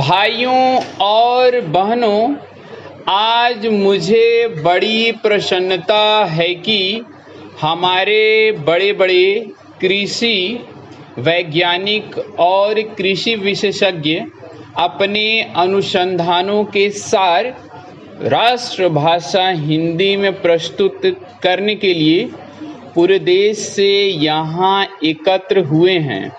भाइयों और बहनों, आज मुझे बड़ी प्रसन्नता है कि हमारे बड़े बड़े कृषि वैज्ञानिक और कृषि विशेषज्ञ अपने अनुसंधानों के सार राष्ट्रभाषा हिंदी में प्रस्तुत करने के लिए पूरे देश से यहाँ एकत्र हुए हैं।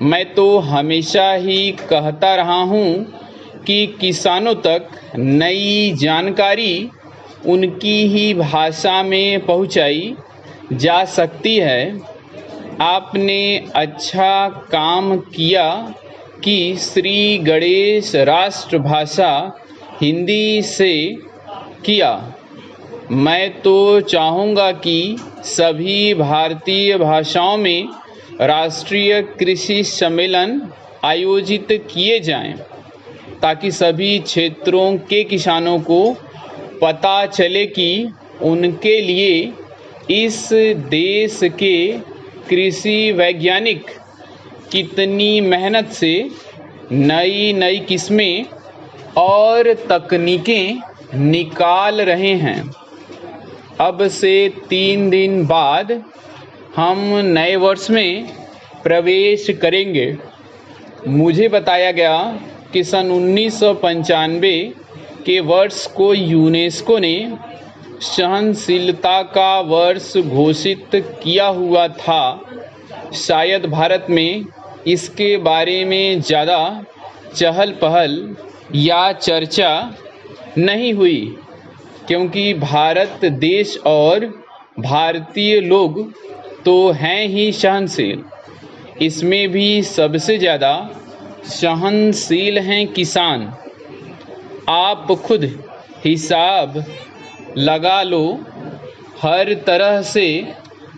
मैं तो हमेशा ही कहता रहा हूँ कि किसानों तक नई जानकारी उनकी ही भाषा में पहुँचाई जा सकती है। आपने अच्छा काम किया कि श्री गणेश राष्ट्रभाषा हिंदी से किया। मैं तो चाहूँगा कि सभी भारतीय भाषाओं में राष्ट्रीय कृषि सम्मेलन आयोजित किए जाएं, ताकि सभी क्षेत्रों के किसानों को पता चले कि उनके लिए इस देश के कृषि वैज्ञानिक कितनी मेहनत से नई नई किस्में और तकनीकें निकाल रहे हैं। अब से 3 दिन बाद हम नए वर्ष में प्रवेश करेंगे। मुझे बताया गया कि सन 1995 के वर्ष को यूनेस्को ने सहनशीलता का वर्ष घोषित किया हुआ था। शायद भारत में इसके बारे में ज़्यादा चहल पहल या चर्चा नहीं हुई, क्योंकि भारत देश और भारतीय लोग तो हैं ही सहनशील। इसमें भी सबसे ज़्यादा सहनशील हैं किसान। आप खुद हिसाब लगा लो, हर तरह से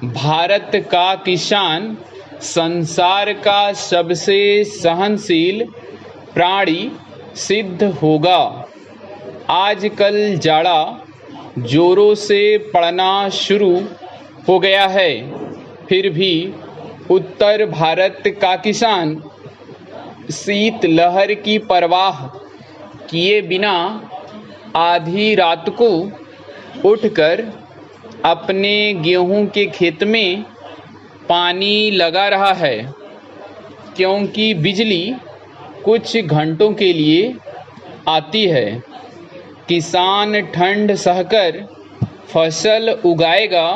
भारत का किसान संसार का सबसे सहनशील प्राणी सिद्ध होगा। आजकल जाड़ा जोरों से पड़ना शुरू हो गया है, फिर भी उत्तर भारत का किसान शीत लहर की परवाह किए बिना आधी रात को उठकर अपने गेहूं के खेत में पानी लगा रहा है, क्योंकि बिजली कुछ घंटों के लिए आती है। किसान ठंड सहकर फसल उगाएगा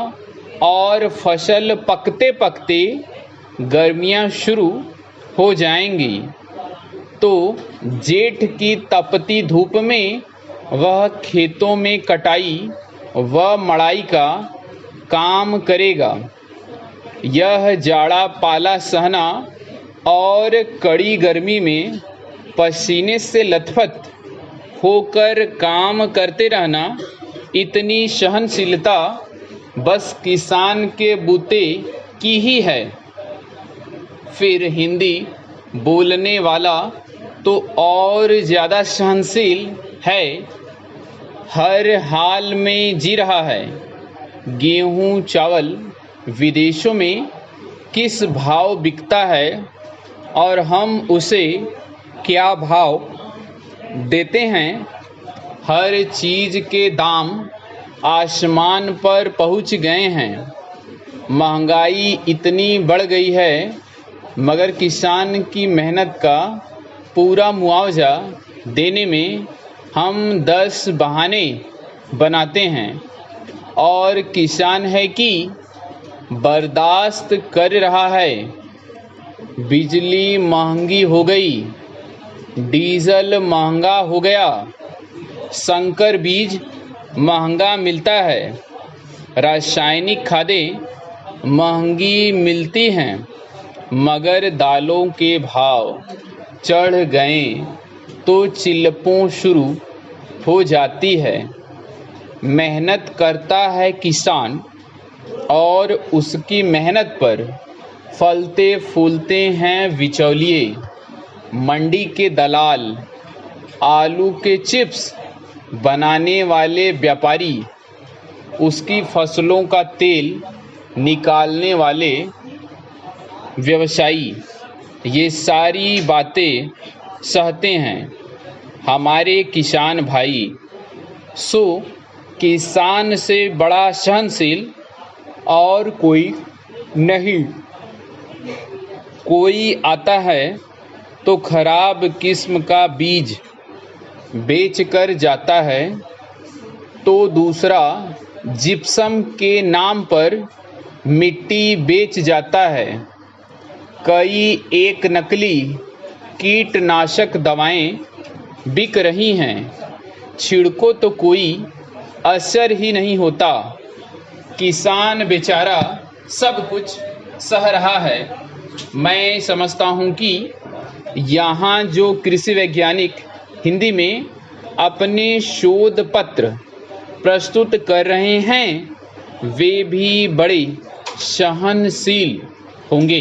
और फसल पकते पकते गर्मियां शुरू हो जाएंगी, तो जेठ की तपती धूप में वह खेतों में कटाई व मड़ाई का काम करेगा। यह जाड़ा पाला सहना और कड़ी गर्मी में पसीने से लथपथ होकर काम करते रहना, इतनी सहनशीलता बस किसान के बूते की ही है। फिर हिंदी बोलने वाला तो और ज़्यादा सहनशील है, हर हाल में जी रहा है। गेहूं चावल विदेशों में किस भाव बिकता है और हम उसे क्या भाव देते हैं, हर चीज़ के दाम आसमान पर पहुंच गए हैं। महंगाई इतनी बढ़ गई है, मगर किसान की मेहनत का पूरा मुआवजा देने में हम 10 बहाने बनाते हैं, और किसान है कि बर्दाश्त कर रहा है। बिजली महंगी हो गई, डीजल महंगा हो गया, संकर बीज महंगा मिलता है, रासायनिक खादें महंगी मिलती हैं, मगर दालों के भाव चढ़ गए तो चिल्लपों शुरू हो जाती है। मेहनत करता है किसान और उसकी मेहनत पर फलते फूलते हैं बिचौलिए, मंडी के दलाल, आलू के चिप्स बनाने वाले व्यापारी, उसकी फसलों का तेल निकालने वाले व्यवसायी। ये सारी बातें सहते हैं हमारे किसान भाई। सो किसान से बड़ा सहनशील और कोई नहीं। कोई आता है तो खराब किस्म का बीज बेच कर जाता है, तो दूसरा जिप्सम के नाम पर मिट्टी बेच जाता है। कई एक नकली कीटनाशक दवाएं बिक रही हैं, छिड़को तो कोई असर ही नहीं होता। किसान बेचारा सब कुछ सह रहा है। मैं समझता हूँ कि यहाँ जो कृषि वैज्ञानिक हिंदी में अपने शोध पत्र प्रस्तुत कर रहे हैं वे भी बड़े सहनशील होंगे।